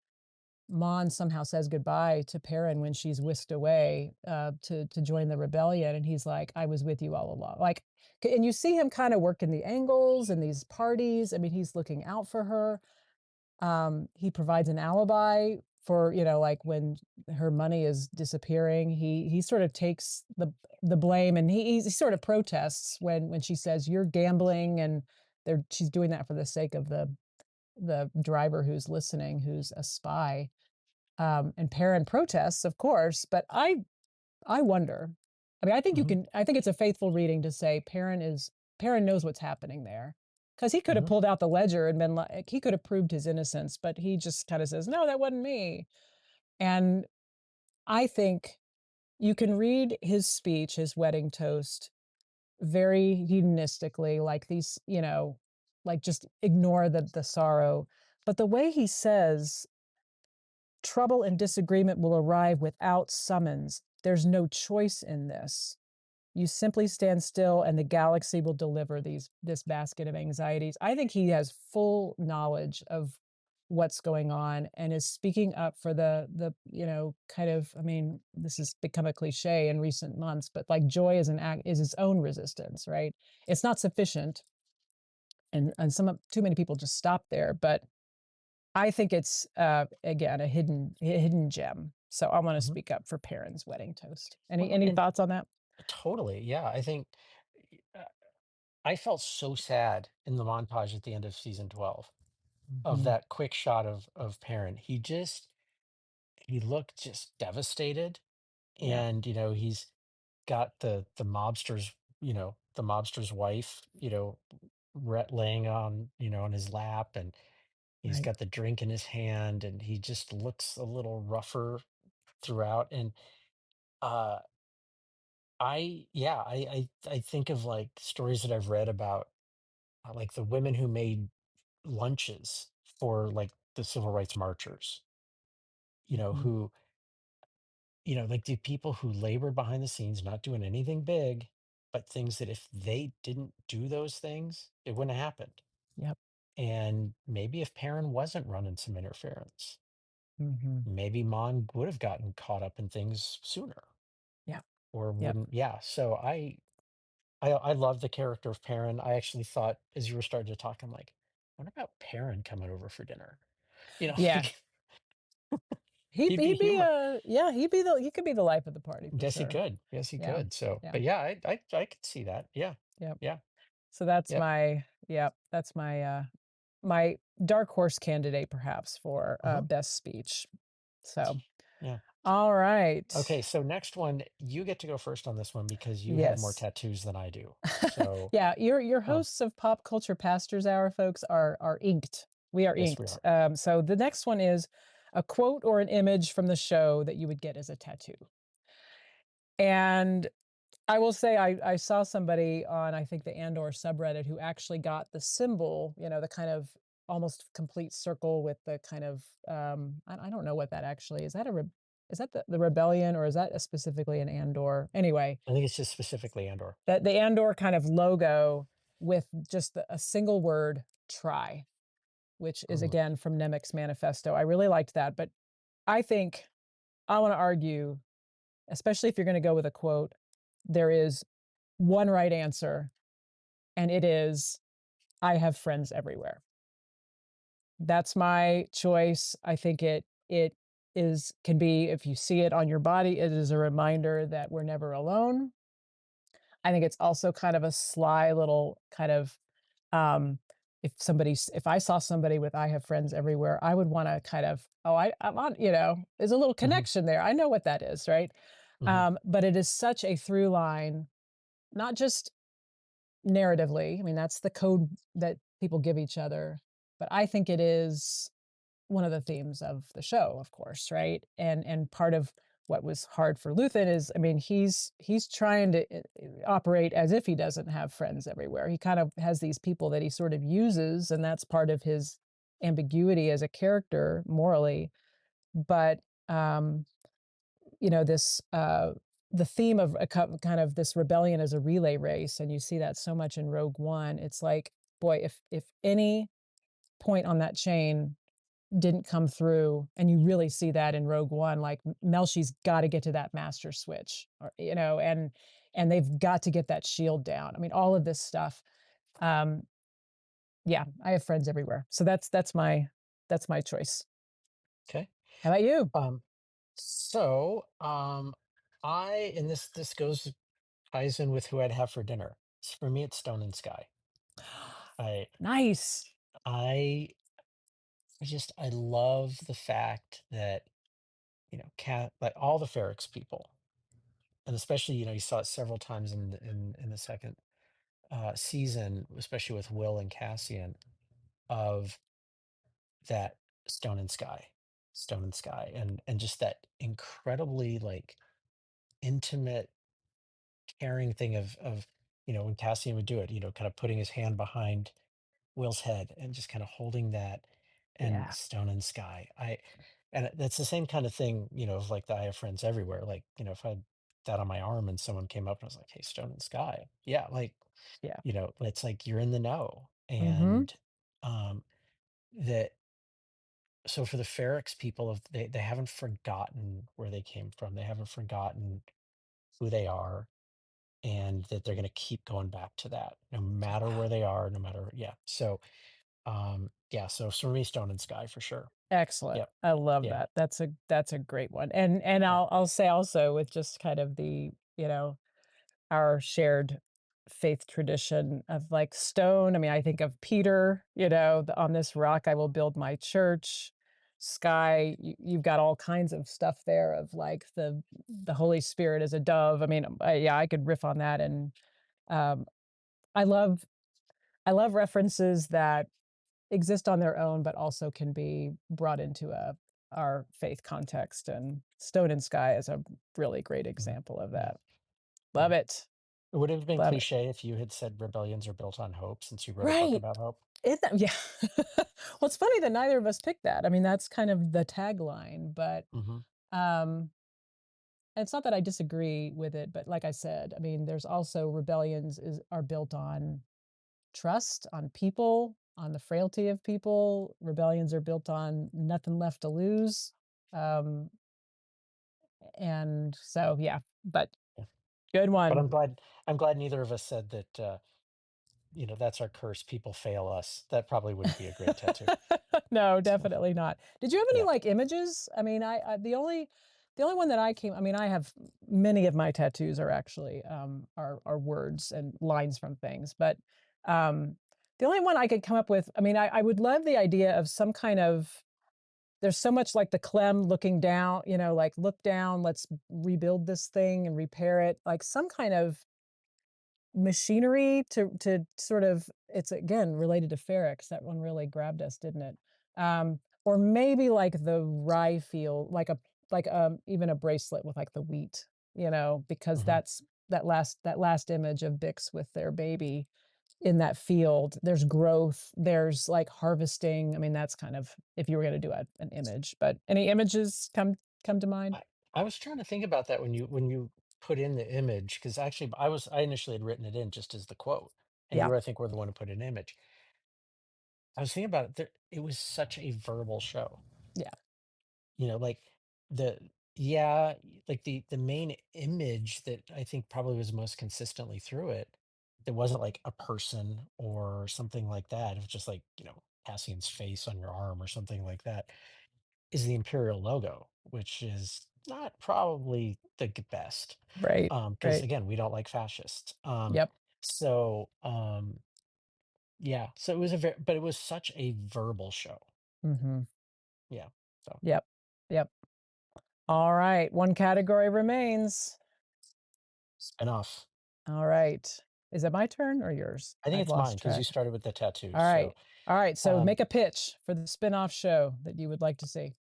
Mon somehow says goodbye to Perrin when she's whisked away to join the rebellion, and he's like, "I was with you all along." Like, and you see him kind of working the angles and these parties. I mean, he's looking out for her. He provides an alibi for like when her money is disappearing. He sort of takes the blame, and he sort of protests when she says you're gambling, and she's doing that for the sake of the driver who's listening, who's a spy. And Perrin protests, of course, but I wonder. I mean, I think you Hmm. can. I think it's a faithful reading to say Perrin knows what's happening there, because he could have Hmm. pulled out the ledger and been like, he could have proved his innocence, but he just kind of says, "No, that wasn't me." And I think you can read his speech, his wedding toast, very hedonistically, like these, like just ignore the sorrow. But the way he says trouble and disagreement will arrive without summons. There's no choice in this. You simply stand still and the galaxy will deliver this basket of anxieties. I think he has full knowledge of what's going on and is speaking up for the kind of, I mean, this has become a cliche in recent months, but like joy is an act, is its own resistance, right? It's not sufficient, and some too many people just stop there, but I think it's again a hidden gem. So I want to Hmm. speak up for Perrin's wedding toast. Any Well, any and thoughts on that? totally, yeah. I think uh, I felt so sad in the montage at the end of season 12 of Mhm. that quick shot of Perrin. He looked just devastated, Yeah, and he's got the mobster's wife, laying on his lap, and he's right. got the drink in his hand, and he just looks a little rougher throughout. And uh I think of like stories that I've read about like the women who made lunches for like the civil rights marchers, Mhm. who like the people who labored behind the scenes, not doing anything big, but things that if they didn't do those things, it wouldn't have happened. Yep. And maybe if Perrin wasn't running some interference, Mhm. maybe Mon would have gotten caught up in things sooner Yeah. or Yep. wouldn't. Yeah. So I love the character of Perrin. I actually thought as you were starting to talk, I'm like, what about Perrin coming over for dinner? Yeah. Like He'd he'd be he'd be, humor. yeah, he could be the life of the party for Yes, he sure. could. Yes, he Yeah. could. So, Yeah. but yeah, I could see that. Yeah. Yep. Yeah. So that's Yep. my yep, that's my dark horse candidate perhaps for, Uh-huh. best speech. So, Yeah. all right. Okay, so next one, you get to go first on this one because you have more Yes. tattoos than I do. So, Yeah, your um, hosts of Pop Culture Pastors Hour, folks, are inked. We are yes, we inked. are. So the next one is a quote or an image from the show that you would get as a tattoo. And I will say I saw somebody on, I think, the Andor subreddit who actually got the symbol, the kind of almost complete circle with the kind of, I don't know what that actually is. Is that the rebellion, or is that specifically an Andor? Anyway, I think it's just specifically Andor. that the Andor kind of logo with just a single word, try, which is Mm, again from Nemec's manifesto. I really liked that. But I think I want to argue, especially if you're going to go with a quote, there is one right answer, and it is, I have friends everywhere. That's my choice. I think it is can be, if you see it on your body, it is a reminder that we're never alone. I think it's also kind of a sly little kind of, um, if I saw somebody with I have friends everywhere, I would want to kind of, oh, I'm on, there's a little mhm, connection there. I know what that is, right? mhm. But it is such a through line, not just narratively. I mean, that's the code that people give each other, but I think it is one of the themes of the show, of course, right? And part of what was hard for Luthen is, I mean, he's trying to operate as if he doesn't have friends everywhere. He kind of has these people that he sort of uses, and that's part of his ambiguity as a character morally. But um, this the theme of kind of this rebellion as a relay race, and you see that so much in Rogue One. It's like, boy, if any point on that chain didn't come through, and you really see that in Rogue One, like Melshi's got to get to that master switch, or and they've got to get that shield down. I mean, all of this stuff. Um, yeah, I have friends everywhere, so that's my choice. Okay. How about you? Um, so, and this goes ties in with who I'd have for dinner. For me, it's Stone and Sky. I, Nice. I, I love the fact that cat like all the Ferrex people, and especially you saw it several times in the second season, especially with Will and Cassian, of that Stone and Sky, Stone and Sky, and just that incredibly like intimate, caring thing of when Cassian would do it, kind of putting his hand behind Will's head and just kind of holding that, and Yeah, Stone and Sky. And that's the same kind of thing, of like the I have friends everywhere. Like, if I had that on my arm and someone came up and was like, "Hey, Stone and Sky," yeah, like, yeah. it's like you're in the know. Mm-hmm. And that so for the Ferrex people, of they haven't forgotten where they came from. They haven't forgotten who they are, and that they're going to keep going back to that no matter where they are, no matter, yeah. So yeah, so for me, Stone and Sky for sure. Excellent. Yep. I love Yeah. that. That's a great one. And Yeah. I'll say also, with just kind of the, our shared faith tradition of like stone. I mean, I think of Peter, on this rock I will build my church. Sky, you've got all kinds of stuff there of like the Holy Spirit as a dove. I mean, yeah, I could riff on that. And um, I love I love references that exist on their own, but also can be brought into our faith context. And Stone and Sky is a really great Mhm. example of Yeah. that. Yeah. Love it. It would have been Love it. cliche if you had said rebellions are built on hope, since you wrote a book Right. about hope. Isn't that, yeah. Well, it's funny that neither of us picked that. I mean, that's kind of the tagline, but Hmm. um, it's not that I disagree with it, but like I said, I mean, there's also rebellions are built on trust, on people, on the frailty of people. Rebellions are built on nothing left to lose. Um, and so, yeah, but Yeah. good But one. I'm glad neither of us said that, that's our curse. People fail us. That probably wouldn't be a great tattoo. No, So, definitely not. Did you have any, yeah. like, images? I mean, the only one that I mean, I have many of my tattoos are actually, are words and lines from things, but, the only one I could come up with, I mean, I would love the idea of some kind of, there's so much like the Clem looking down, like, "Look down, let's rebuild this thing and repair it," like, some kind of machinery to sort of, it's again related to Ferrex, that one really grabbed us, didn't it? Or maybe like the rye field, like, even a bracelet with like the wheat, because Mhm. that's that last image of Bix with their baby in that field. There's growth, there's like harvesting. I mean, that's kind of if you were gonna do an image, but any images come to mind? I I was trying to think about that when you put in the image, because actually I initially had written it in just as the quote, and Yeah, you, I think, were the one who put an image. I was thinking about it. It was such a verbal show. yeah, Like the yeah, like the main image that I think probably was most consistently through it, it wasn't like a person or something like that. It was just like, Cassian's face on your arm or something like that, is the Imperial logo, which is not probably the best. right, Because right. again, we don't like fascists. Yep. So yeah, so it was but it was such a verbal show. Mhm. Yeah. So Yep. Yep. All right, one category remains. spin off. All right. Is it my turn or yours? I think I've it's mine lost because you track. started with the tattoos. All So, right. All right, so um, make a pitch for the spin-off show that you would like to see.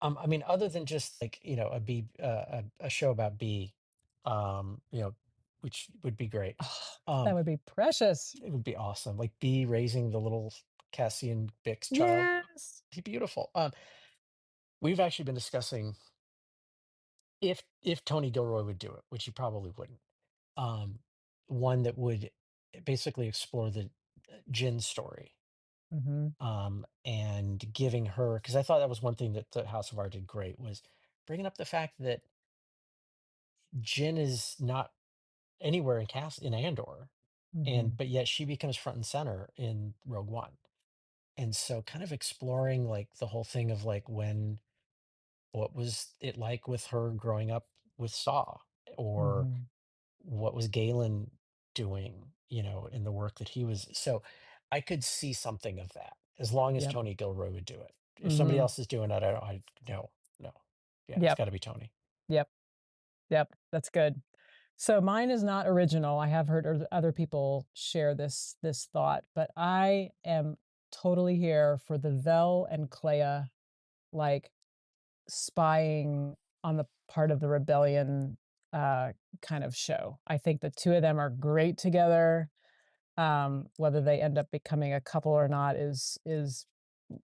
I mean, other than just like, a show about B, which would be great. Oh, that Um, would be precious. it would be awesome. Like B raising the little Cassian Bix child. Yes. Be beautiful. We've actually been discussing if Tony Gilroy would do it, which he probably wouldn't. Um, one that would basically explore the Jin story, Mhm. and giving her, because I thought that was one thing that the House of Art did great, was bringing up the fact that Jin is not anywhere in Andor, and Mhm. but yet she becomes front and center in Rogue One, and so kind of exploring like the whole thing of like what was it like with her growing up with Saw, or Mhm. what was Galen doing, in the work that he was. So I could see something of that as long as Yep. Tony Gilroy would do it. If somebody Mhm. else is doing it, I no, no. Yeah, it's Yep. got to be Tony. Yep. Yep. That's good. So mine is not original. I have heard other people share this thought, but I am totally here for the Vel and Clea, like, spying on the part of the rebellion, uh, kind of show. I think the 2 of them are great together. Whether they end up becoming a couple or not is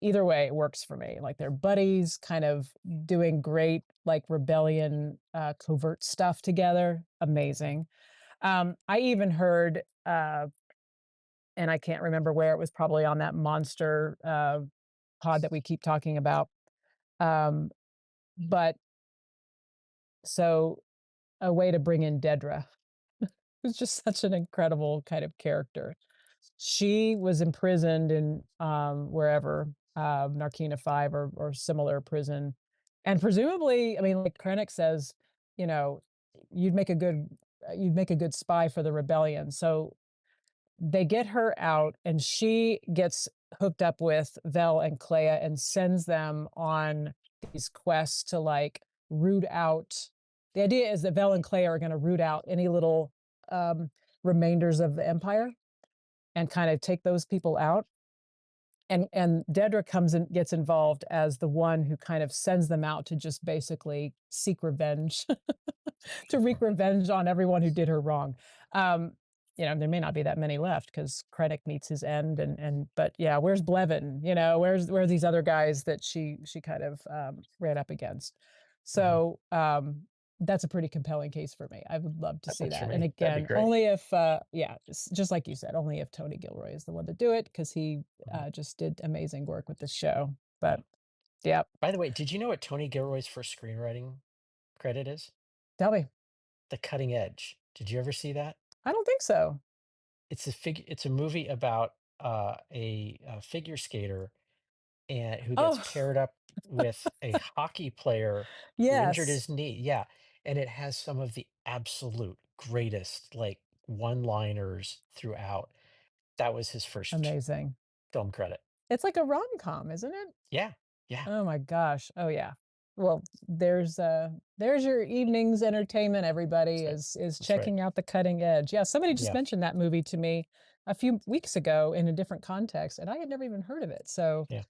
either way, it works for me. Like, they're buddies, kind of doing great, like, rebellion, covert stuff together. Amazing. I even heard, and I can't remember where, it was probably on that monster, pod that we keep talking about, um, but so a way to bring in Dedra, who's just such an incredible kind of character. She was imprisoned in, wherever, Narkina 5 or similar prison, and presumably, I mean, like Krennic says, you know, "You'd make a good you'd make a good spy for the rebellion." So they get her out, and she gets hooked up with Vel and Clea and sends them on these quests to, like, root out, the idea is that Vel and Clea are gonna root out any little, um, remainders of the Empire and kinda take those people out, and Dedra comes and gets involved as the one who kind of sends them out to just basically seek revenge, to wreak revenge on everyone who did her wrong. Um, there may not be that many left because Krennic meets his end, and but yeah, where's Blevin? Where are these other guys that she kind of ran up against? Mhm. So that's a pretty compelling case for me. I would love to That see works for that. And me. That'd be again, great. only if yeah, just like you said, only if Tony Gilroy is the one to do it because he Mhm. just did amazing work with the show. Yeah. But Yep. By the way, did you know what Tony Gilroy's first screenwriting credit is? Tell me. The Cutting Edge. Did you ever see that? I don't think so. It's a movie about a figure skater and who gets Oh, paired up with a hockey player who injured yes. his knee. Yeah, and it has some of the absolute greatest like one-liners throughout. That was his first Amazing. film credit. It's like a rom-com, isn't it? Yeah, yeah, Oh my gosh. Oh yeah. Well, there's your evening's entertainment, everybody, that's right. is That's right. checking out The Cutting Edge. Yeah, somebody just Yeah, mentioned that movie to me a few weeks ago in a different context, and I had never even heard of it. So yeah.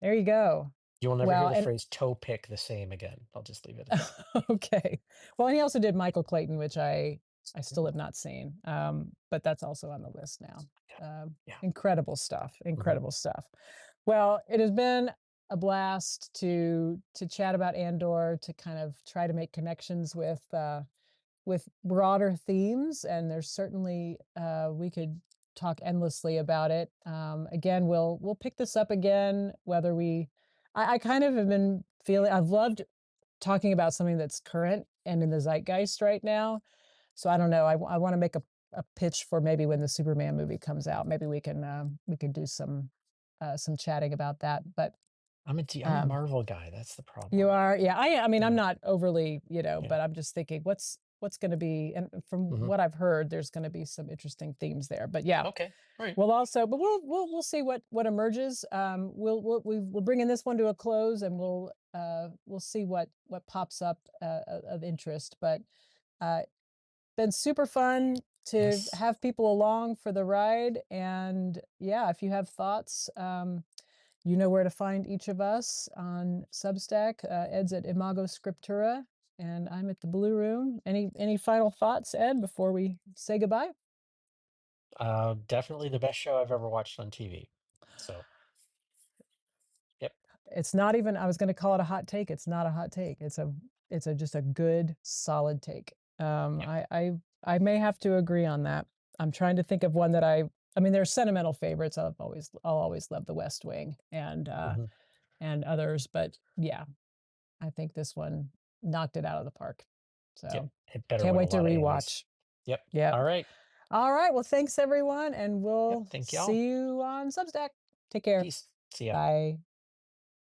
there you go. You will never hear Well, the and phrase toe pick the same again. I'll just leave it at that. okay. Well, and he also did Michael Clayton, which I still Mhm. have not seen, but that's also on the list now. Yeah, yeah. Incredible stuff, Mhm. incredible stuff. Well, it has been a blast to chat about Andor, to kind of try to make connections with broader themes, and there's certainly we could talk endlessly about it. Again, we'll pick this up again, whether we. I kind of have been feeling I've loved talking about something that's current and in the zeitgeist right now. So I don't know. I want to make a pitch for maybe when the Superman movie comes out. Maybe we can do some chatting about that. But I'm a um, Marvel guy. That's the you problem. are, yeah. I mean, I'm Yeah, not overly, yeah. but I'm just thinking, what's going to be, and from Mhm. what I've heard, there's going to be some interesting themes there. But yeah, Okay. All right. but we'll see what emerges. We're bringing this one to a close, and we'll see what pops up of interest. But uh, been super fun to Yes. have people along for the ride. And yeah, if you have thoughts, you know where to find each of us on Substack. Ed's at Imago Scriptura, and I'm at the Blue Room. Any final thoughts, Ed, before we say goodbye? Definitely the best show I've ever watched on TV. So, yep, It's not even, I was going to call it a hot take. It's not a hot take. It's a just a good, solid take. yep. I may have to agree on that. I'm trying to think of one that I mean, there's sentimental favorites. I'll always love The West Wing Mhm. and others, but yeah, I think this one knocked it out of the park. Yep. So It better can't win a wait to lot of Emmys. rewatch. Yep. Yep. All right. All right. Well, thanks everyone, and Yep. we'll Thank y'all. see you on Substack. Take care. Peace. See ya. Bye.